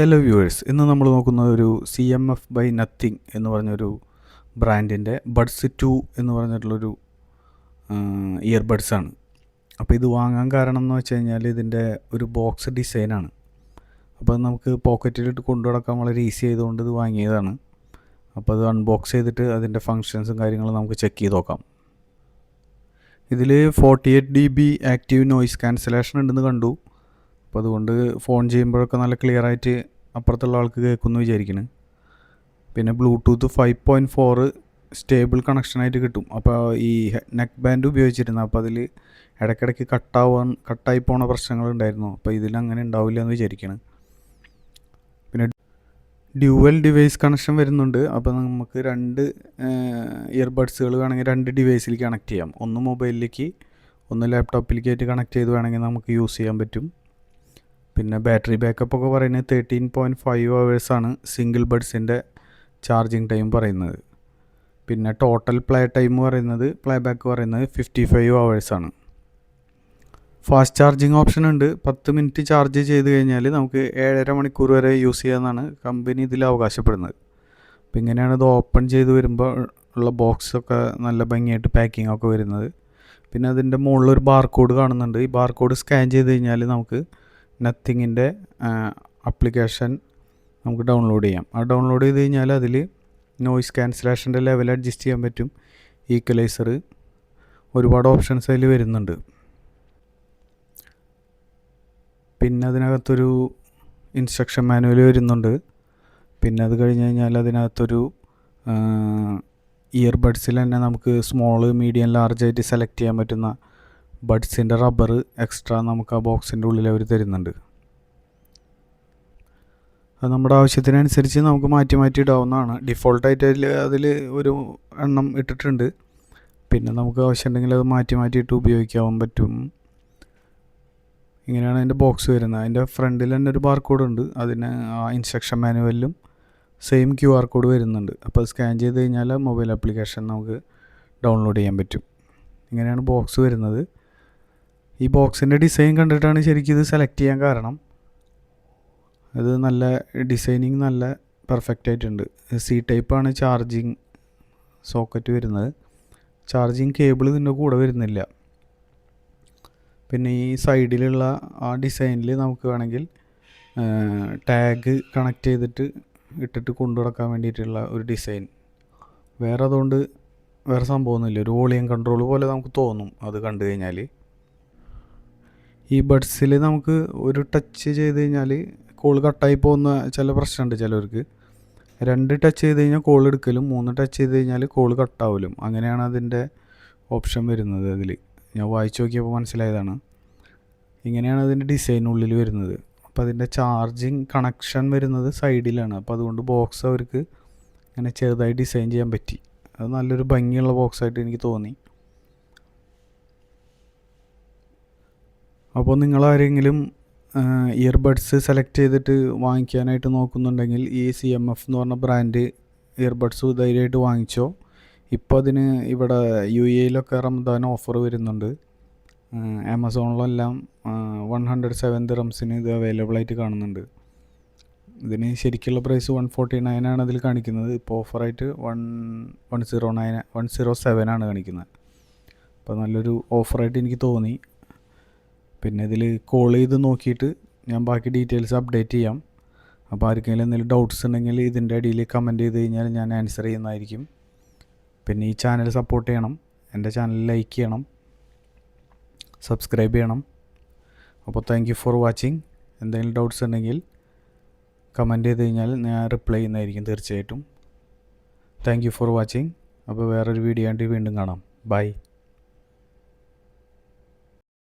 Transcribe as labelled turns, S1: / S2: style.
S1: Hello viewers, ഇന്ന് നമ്മൾ നോക്കുന്നത് ഒരു CMF ബൈ നത്തിങ് എന്ന് പറഞ്ഞൊരു ബ്രാൻഡിൻ്റെ ബഡ്സ് 2 എന്ന് പറഞ്ഞിട്ടുള്ളൊരു ഇയർബഡ്സാണ്. അപ്പോൾ ഇത് വാങ്ങാൻ കാരണം എന്ന് വെച്ച് കഴിഞ്ഞാൽ ഇതിൻ്റെ ഒരു ബോക്സ് ഡിസൈനാണ്. അപ്പോൾ നമുക്ക് പോക്കറ്റിലിട്ട് കൊണ്ടു നടക്കാൻ വളരെ ഈസി ആയതുകൊണ്ട് ഇത് വാങ്ങിയതാണ്. അപ്പോൾ അത് അൺബോക്സ് ചെയ്തിട്ട് അതിൻ്റെ ഫങ്ഷൻസും കാര്യങ്ങളും നമുക്ക് ചെക്ക് ചെയ്ത് നോക്കാം. ഇതിൽ 48 dB ആക്റ്റീവ് നോയ്സ് ക്യാൻസലേഷൻ ഉണ്ടെന്ന് കണ്ടു. അപ്പോൾ അതുകൊണ്ട് ഫോൺ ചെയ്യുമ്പോഴൊക്കെ നല്ല ക്ലിയർ ആയിട്ട് അപ്പുറത്തുള്ള ആൾക്ക് കേൾക്കുമെന്ന് വിചാരിക്കുന്നു. പിന്നെ ബ്ലൂടൂത്ത് 5.4 സ്റ്റേബിൾ കണക്ഷനായിട്ട് കിട്ടും. അപ്പോൾ ഈ നെക്ക് ബാൻഡ് ഉപയോഗിച്ചിരുന്നു. അപ്പോൾ അതിൽ ഇടയ്ക്കിടയ്ക്ക് കട്ടായി പോണ പ്രശ്നങ്ങളുണ്ടായിരുന്നു. അപ്പോൾ ഇതിൽ അങ്ങനെ ഉണ്ടാവില്ല എന്ന് വിചാരിക്കണം. പിന്നെ ഡ്യുവൽ ഡിവൈസ് കണക്ഷൻ വരുന്നുണ്ട്. അപ്പോൾ നമുക്ക് രണ്ട് ഇയർബഡ്സുകൾ വേണമെങ്കിൽ രണ്ട് ഡിവൈസിൽ കണക്ട് ചെയ്യാം. ഒന്ന് മൊബൈലിലേക്ക്, ഒന്ന് ലാപ്ടോപ്പിലേക്കായിട്ട് കണക്ട് ചെയ്ത് വേണമെങ്കിൽ നമുക്ക് യൂസ് ചെയ്യാൻ പറ്റും. പിന്നെ ബാറ്ററി ബാക്കപ്പ് ഒക്കെ പറയുന്നത് 13.5 hours സിംഗിൾ ബഡ്സിൻ്റെ ചാർജിങ് ടൈം പറയുന്നത്. പിന്നെ ടോട്ടൽ പ്ലേ ടൈം പറയുന്നത്, പ്ലേ ബാക്ക് പറയുന്നത് 55 hours. ഫാസ്റ്റ് ചാർജിങ് ഓപ്ഷൻ ഉണ്ട്. 10 മിനിറ്റ് ചാർജ് ചെയ്ത് കഴിഞ്ഞാൽ നമുക്ക് 7.5 മണിക്കൂർ വരെ യൂസ് ചെയ്യാമെന്നാണ് കമ്പനി ഇതിൽ അവകാശപ്പെടുന്നത്. അപ്പോൾ ഇങ്ങനെയാണ് ഇത് ഓപ്പൺ ചെയ്ത് വരുമ്പോൾ ഉള്ള ബോക്സൊക്കെ നല്ല ഭംഗിയായിട്ട് പാക്കിംഗ് ഒക്കെ വരുന്നത്. പിന്നെ അതിൻ്റെ മുകളിലൊരു ബാർകോഡ് കാണുന്നുണ്ട്. ഈ ബാർകോഡ് സ്കാൻ ചെയ്ത് കഴിഞ്ഞാൽ നമുക്ക് നത്തിങ്ങിൻ്റെ ആപ്ലിക്കേഷൻ നമുക്ക് ഡൗൺലോഡ് ചെയ്യാം. ആ ഡൗൺലോഡ് ചെയ്ത് കഴിഞ്ഞാൽ അതിൽ നോയ്സ് ക്യാൻസലേഷൻ്റെ ലെവൽ അഡ്ജസ്റ്റ് ചെയ്യാൻ പറ്റും. ഈക്വലൈസർ, ഒരുപാട് ഓപ്ഷൻസ് അതിൽ വരുന്നുണ്ട്. പിന്നെ അതിനകത്തൊരു ഇൻസ്ട്രക്ഷൻ മാനുവൽ വരുന്നുണ്ട്. പിന്നെ അത് കഴിഞ്ഞ് കഴിഞ്ഞാൽ അതിനകത്തൊരു ഇയർബഡ്സിൽ തന്നെ നമുക്ക് സ്മോള്, മീഡിയം, ലാർജായിട്ട് സെലക്ട് ചെയ്യാൻ പറ്റുന്ന ബഡ്സിൻ്റെ റബ്ബർ എക്സ്ട്രാ നമുക്ക് ആ ബോക്സിൻ്റെ ഉള്ളിൽ അവർ തരുന്നുണ്ട്. അത് നമ്മുടെ ആവശ്യത്തിനനുസരിച്ച് നമുക്ക് മാറ്റി ഇടാവുന്നതാണ്. ഡിഫോൾട്ടായിട്ട് അതിൽ ഒരു എണ്ണം ഇട്ടിട്ടുണ്ട്. പിന്നെ നമുക്ക് ആവശ്യമുണ്ടെങ്കിൽ അത് മാറ്റിയിട്ട് ഉപയോഗിക്കാൻ പറ്റും. ഇങ്ങനെയാണ് അതിൻ്റെ ബോക്സ് വരുന്നത്. അതിൻ്റെ ഫ്രണ്ടിൽ തന്നെ ഒരു ബാർകോഡ് ഉണ്ട്. അതിന് ആ ഇൻസ്ട്രക്ഷൻ മാനുവലിലും സെയിം QR കോഡ് വരുന്നുണ്ട്. അപ്പോൾ സ്കാൻ ചെയ്ത് കഴിഞ്ഞാൽ മൊബൈൽ ആപ്ലിക്കേഷൻ നമുക്ക് ഡൗൺലോഡ് ചെയ്യാൻ പറ്റും. ഇങ്ങനെയാണ് ബോക്സ് വരുന്നത്. ഈ ബോക്സിൻ്റെ ഡിസൈൻ കണ്ടിട്ടാണ് ശരിക്കും ഇത് സെലക്ട് ചെയ്യാൻ കാരണം. അത് നല്ല ഡിസൈനിങ് നല്ല പെർഫെക്റ്റ് ആയിട്ടുണ്ട്. C ടൈപ്പാണ് ചാർജിങ് സോക്കറ്റ് വരുന്നത്. ചാർജിങ് കേബിൾ ഇതിൻ്റെ കൂടെ വരുന്നില്ല. പിന്നെ ഈ സൈഡിലുള്ള ആ ഡിസൈനിൽ നമുക്ക് വേണമെങ്കിൽ ടാഗ് കണക്ട് ചെയ്തിട്ട് ഇട്ടിട്ട് കൊണ്ടു നടക്കാൻ വേണ്ടിയിട്ടുള്ള ഒരു ഡിസൈൻ. അതുകൊണ്ട് വേറെ സംഭവമൊന്നുമില്ല. ഒരു വോളിയം കൺട്രോൾ പോലെ നമുക്ക് തോന്നും അത് കണ്ടു കഴിഞ്ഞാൽ. ഈ ബഡ്സിൽ നമുക്ക് ഒരു ടച്ച് ചെയ്ത് കഴിഞ്ഞാൽ കോൾ കട്ടായി പോകുന്ന ചില പ്രശ്നമുണ്ട് ചിലവർക്ക്. 2 ടച്ച് ചെയ്ത് കഴിഞ്ഞാൽ കോൾ എടുക്കലും, 3 ടച്ച് ചെയ്ത് കഴിഞ്ഞാൽ കോൾ കട്ടാവലും. അങ്ങനെയാണ് അതിൻ്റെ ഓപ്ഷൻ വരുന്നത്. അതിൽ ഞാൻ വായിച്ചു നോക്കിയപ്പോൾ മനസ്സിലായതാണ്. ഇങ്ങനെയാണ് അതിൻ്റെ ഡിസൈനുള്ളിൽ വരുന്നത്. അപ്പോൾ അതിൻ്റെ ചാർജിങ് കണക്ഷൻ വരുന്നത് സൈഡിലാണ്. അപ്പോൾ അതുകൊണ്ട് ബോക്സ് അവർക്ക് അങ്ങനെ ചെറുതായി ഡിസൈൻ ചെയ്യാൻ പറ്റി. അത് നല്ലൊരു ഭംഗിയുള്ള ബോക്സായിട്ട് എനിക്ക് തോന്നി. അപ്പോൾ നിങ്ങളാരെങ്കിലും ഇയർബഡ്സ് സെലക്ട് ചെയ്തിട്ട് വാങ്ങിക്കാനായിട്ട് നോക്കുന്നുണ്ടെങ്കിൽ ഈ CMF എന്ന് പറഞ്ഞ ബ്രാൻഡ് ഇയർബഡ്സ് ധൈര്യമായിട്ട് വാങ്ങിച്ചോ. ഇപ്പോൾ അതിന് ഇവിടെ UAE റമദാൻ ഓഫർ വരുന്നുണ്ട്. ആമസോണിലെല്ലാം 107 dirhams ഇത് അവൈലബിൾ ആയിട്ട് കാണുന്നുണ്ട്. ഇതിന് ശരിക്കുള്ള പ്രൈസ് 149 അതിൽ കാണിക്കുന്നത്. ഇപ്പോൾ ഓഫറായിട്ട് 107 കാണിക്കുന്നത്. അപ്പോൾ നല്ലൊരു ഓഫറായിട്ട് എനിക്ക് തോന്നി. പിന്നെ ഇതിൽ കോൾ ചെയ്ത് നോക്കിയിട്ട് ഞാൻ ബാക്കി ഡീറ്റെയിൽസ് അപ്ഡേറ്റ് ചെയ്യാം. അപ്പോൾ ആർക്കെങ്കിലും എന്തെങ്കിലും ഡൗട്ട്സ് ഉണ്ടെങ്കിൽ ഇതിൻ്റെ അടിയിൽ കമൻറ്റ് ചെയ്ത് കഴിഞ്ഞാൽ ഞാൻ ആൻസർ ചെയ്യുന്നതായിരിക്കും. പിന്നെ ഈ ചാനൽ സപ്പോർട്ട് ചെയ്യണം. എൻ്റെ ചാനൽ ലൈക്ക് ചെയ്യണം, സബ്സ്ക്രൈബ് ചെയ്യണം. അപ്പോൾ താങ്ക് യു ഫോർ വാച്ചിങ്. എന്തെങ്കിലും ഡൗട്ട്സ് ഉണ്ടെങ്കിൽ കമൻറ്റ് ചെയ്ത് കഴിഞ്ഞാൽ ഞാൻ റിപ്ലൈ ചെയ്യുന്നതായിരിക്കും തീർച്ചയായിട്ടും. Thank you for watching. അപ്പോൾ വേറൊരു വീഡിയോ ആയിട്ട് വീണ്ടും കാണാം. ബൈ.